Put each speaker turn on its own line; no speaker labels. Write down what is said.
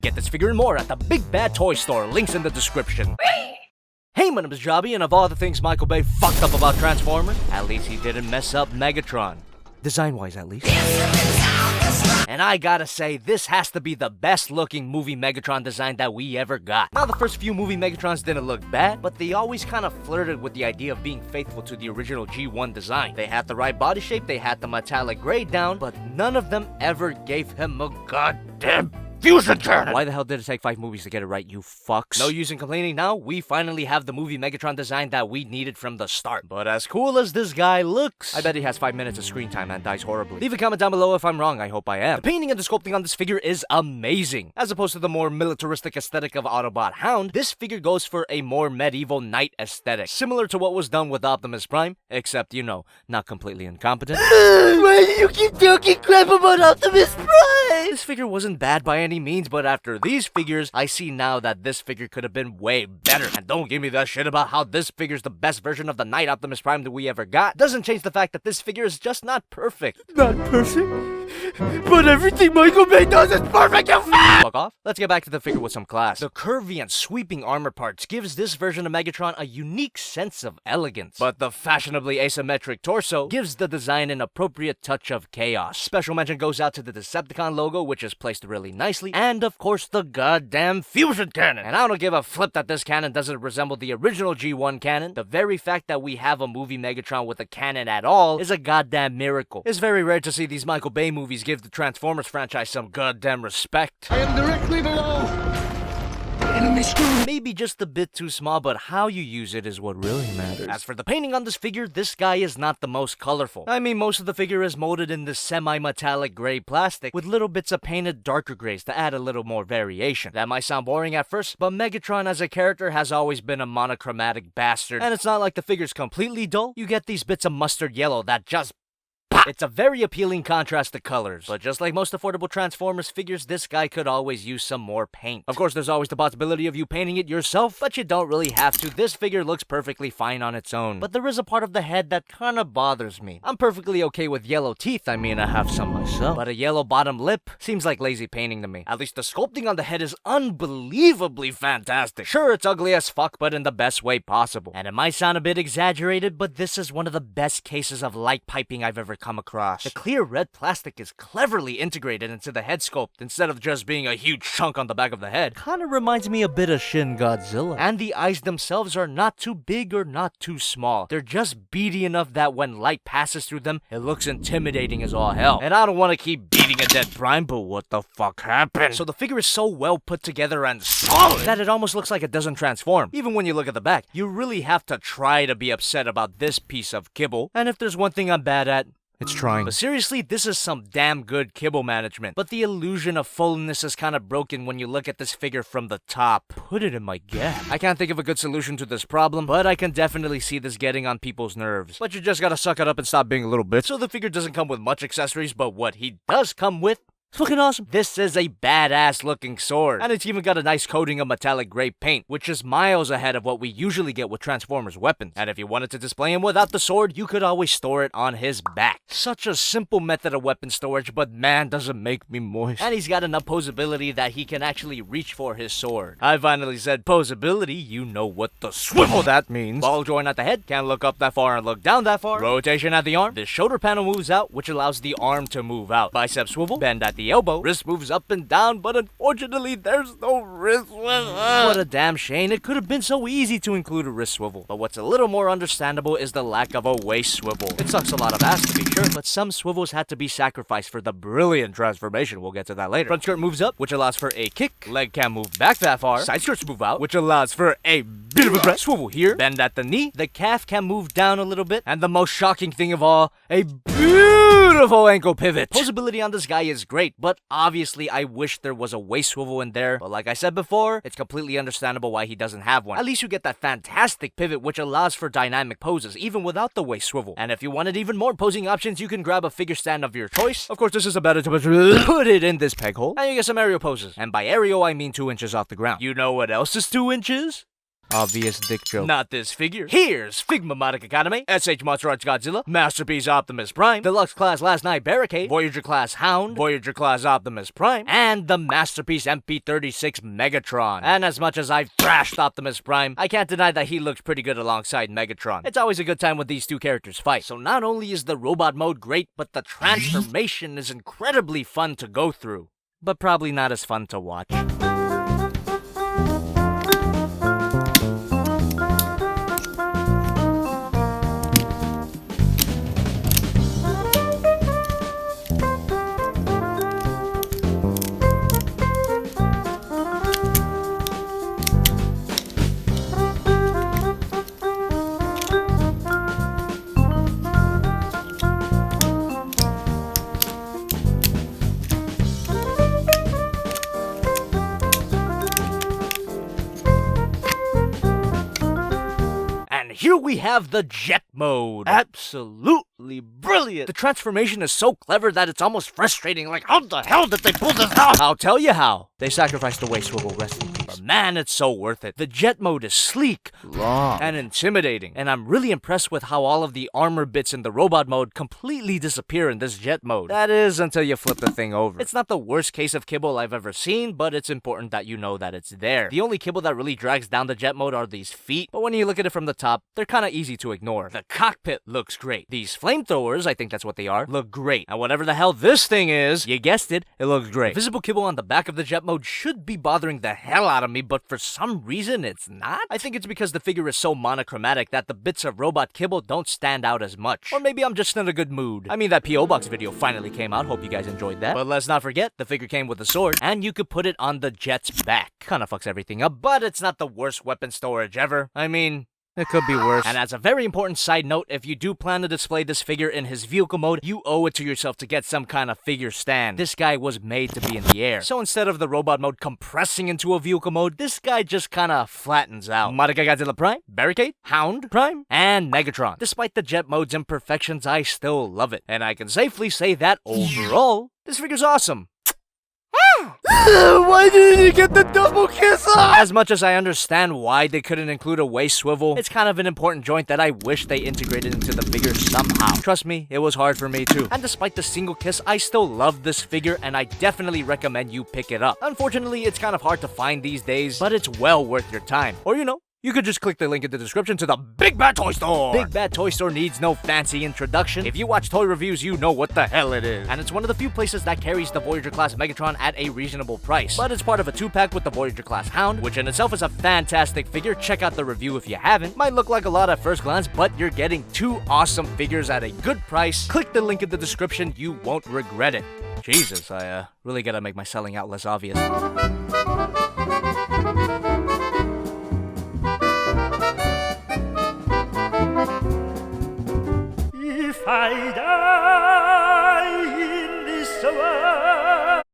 Get this figure and more at the Big Bad Toy Store, links in the description. Hey, my name is Jobby, and of all the things Michael Bay fucked up about Transformers, at least he didn't mess up Megatron. Design-wise, at least. And I gotta say, this has to be the best-looking movie Megatron design that we ever got. Now, the first few movie Megatrons didn't look bad, but they always kind of flirted with the idea of being faithful to the original G1 design. They had the right body shape, they had the metallic gray down, but none of them ever gave him a goddamn fusion cannon! Why the hell did it take 5 movies to get it right, you fucks? No use in complaining now, we finally have the movie Megatron design that we needed from the start. But as cool as this guy looks, I bet he has 5 minutes of screen time and dies horribly. Leave a comment down below if I'm wrong, I hope I am. The painting and the sculpting on this figure is amazing. As opposed to the more militaristic aesthetic of Autobot Hound, this figure goes for a more medieval knight aesthetic. Similar to what was done with Optimus Prime, except, you know, not completely incompetent.
Why do you keep talking crap about Optimus Prime?
This figure wasn't bad by any means, but after these figures, I see now that this figure could have been way better. And don't give me that shit about how this figure's the best version of the Knight Optimus Prime that we ever got. Doesn't change the fact that this figure is just not perfect.
Not perfect? But everything Michael Bay does is perfect, you
fuck off. Let's get back to the figure with some class. The curvy and sweeping armor parts gives this version of Megatron a unique sense of elegance. But the fashionably asymmetric torso gives the design an appropriate touch of chaos. Special mention goes out to the Decepticon logo, which is placed really nicely, and of course the goddamn fusion cannon. And I don't give a flip that this cannon doesn't resemble the original G1 cannon. The very fact that we have a movie Megatron with a cannon at all is a goddamn miracle. It's very rare to see these Michael Bay movies give the Transformers franchise some goddamn respect.
I am directly below. Enemy screw.
Maybe just a bit too small, but how you use it is what really matters. As for the painting on this figure, this guy is not the most colorful. I mean, most of the figure is molded in this semi-metallic gray plastic with little bits of painted darker grays to add a little more variation. That might sound boring at first, but Megatron as a character has always been a monochromatic bastard. And it's not like the figure's completely dull. You get these bits of mustard yellow that just it's a very appealing contrast to colors, but just like most affordable Transformers figures, this guy could always use some more paint. Of course, there's always the possibility of you painting it yourself, but you don't really have to. This figure looks perfectly fine on its own. But there is a part of the head that kinda bothers me. I'm perfectly okay with yellow teeth, I mean, I have some myself. But a yellow bottom lip seems like lazy painting to me. At least the sculpting on the head is unbelievably fantastic. Sure, it's ugly as fuck, but in the best way possible. And it might sound a bit exaggerated, but this is one of the best cases of light piping I've ever come across. The clear red plastic is cleverly integrated into the head sculpt instead of just being a huge chunk on the back of the head. Kinda reminds me a bit of Shin Godzilla. And the eyes themselves are not too big or not too small. They're just beady enough that when light passes through them, it looks intimidating as all hell. And I don't want to keep beating a dead Prime, but what the fuck happened? So the figure is so well put together and solid that it almost looks like it doesn't transform. Even when you look at the back, you really have to try to be upset about this piece of kibble. And if there's one thing I'm bad at, it's trying. But seriously, this is some damn good kibble management. But the illusion of fullness is kind of broken when you look at this figure from the top. Put it in my gap. I can't think of a good solution to this problem, but I can definitely see this getting on people's nerves. But you just gotta suck it up and stop being a little bitch. So the figure doesn't come with much accessories, but what he does come with, it's fucking awesome. This is a badass looking sword. And it's even got a nice coating of metallic gray paint, which is miles ahead of what we usually get with Transformers weapons. And if you wanted to display him without the sword, you could always store it on his back. Such a simple method of weapon storage, but man, does it make me moist. And he's got enough poseability that he can actually reach for his sword. I finally said poseability, you know what the swivel that means. Ball joint at the head, can't look up that far and look down that far. Rotation at the arm, the shoulder panel moves out, which allows the arm to move out. Bicep swivel, bend at the elbow, wrist moves up and down, but unfortunately there's no wrist swivel. What a damn shame, it could have been so easy to include a wrist swivel. But what's a little more understandable is the lack of a waist swivel. It sucks a lot of ass to be sure, but some swivels had to be sacrificed for the brilliant transformation. We'll get to that later. Front skirt moves up, which allows for a kick. Leg can't move back that far. Side skirts move out, which allows for a bit of a press. Swivel here, bend at the knee. The calf can move down a little bit. And the most shocking thing of all, a beautiful ankle pivot. Poseability on this guy is great, but obviously I wish there was a waist swivel in there. But like I said before, it's completely understandable why he doesn't have one. At least you get that fantastic pivot, which allows for dynamic poses, even without the waist swivel. And if you wanted even more posing options, you can grab a figure stand of your choice. Of course, this is a better to put it in this peg hole, and you get some aerial poses. And by aerial, I mean 2 inches off the ground. You know what else is 2 inches? Obvious dick joke. Not this figure. Here's Figma-matic Academy, SH Monster Arts Godzilla, Masterpiece Optimus Prime, Deluxe Class Last Night Barricade, Voyager Class Hound, Voyager Class Optimus Prime, and the Masterpiece MP36 Megatron. And as much as I've thrashed Optimus Prime, I can't deny that he looks pretty good alongside Megatron. It's always a good time when these two characters fight. So not only is the robot mode great, but the transformation is incredibly fun to go through. But probably not as fun to watch. Here we have the jet mode. Absolutely brilliant. The transformation is so clever that it's almost frustrating. Like, how the hell did they pull this off? I'll tell you how. They sacrificed away Swivel, rest in peace. But man, it's so worth it. The jet mode is sleek, long, and intimidating. And I'm really impressed with how all of the armor bits in the robot mode completely disappear in this jet mode. That is, until you flip the thing over. It's not the worst case of kibble I've ever seen, but it's important that you know that it's there. The only kibble that really drags down the jet mode are these feet, but when you look at it from the top, they're kinda easy to ignore. The cockpit looks great. These flamethrowers, I think that's what they are, look great. And whatever the hell this thing is, you guessed it, it looks great. Visible kibble on the back of the jet mode should be bothering the hell out of me, but for some reason it's not. I think it's because the figure is so monochromatic that the bits of robot kibble don't stand out as much. Or maybe I'm just in a good mood. I mean, that P.O. Box video finally came out, hope you guys enjoyed that. But let's not forget, the figure came with a sword, and you could put it on the jet's back. Kinda fucks everything up, but it's not the worst weapon storage ever. I mean, it could be worse. And as a very important side note, if you do plan to display this figure in his vehicle mode, you owe it to yourself to get some kind of figure stand. This guy was made to be in the air. So instead of the robot mode compressing into a vehicle mode, this guy just kinda flattens out. Godzilla Prime, Barricade, Hound, Prime, and Megatron. Despite the jet mode's imperfections, I still love it. And I can safely say that overall, this figure's awesome.
Why didn't you get the double kiss off?
As much as I understand why they couldn't include a waist swivel, it's kind of an important joint that I wish they integrated into the figure somehow. Trust me, it was hard for me too. And despite the single kiss, I still love this figure and I definitely recommend you pick it up. Unfortunately, it's kind of hard to find these days, but it's well worth your time. Or you could just click the link in the description to the Big Bad Toy Store! Big Bad Toy Store needs no fancy introduction. If you watch toy reviews, you know what the hell it is. And it's one of the few places that carries the Voyager class Megatron at a reasonable price. But it's part of a 2-pack with the Voyager class Hound, which in itself is a fantastic figure. Check out the review if you haven't. Might look like a lot at first glance, but you're getting 2 awesome figures at a good price. Click the link in the description, you won't regret it. Jesus, I really gotta make my selling out less obvious.
If I die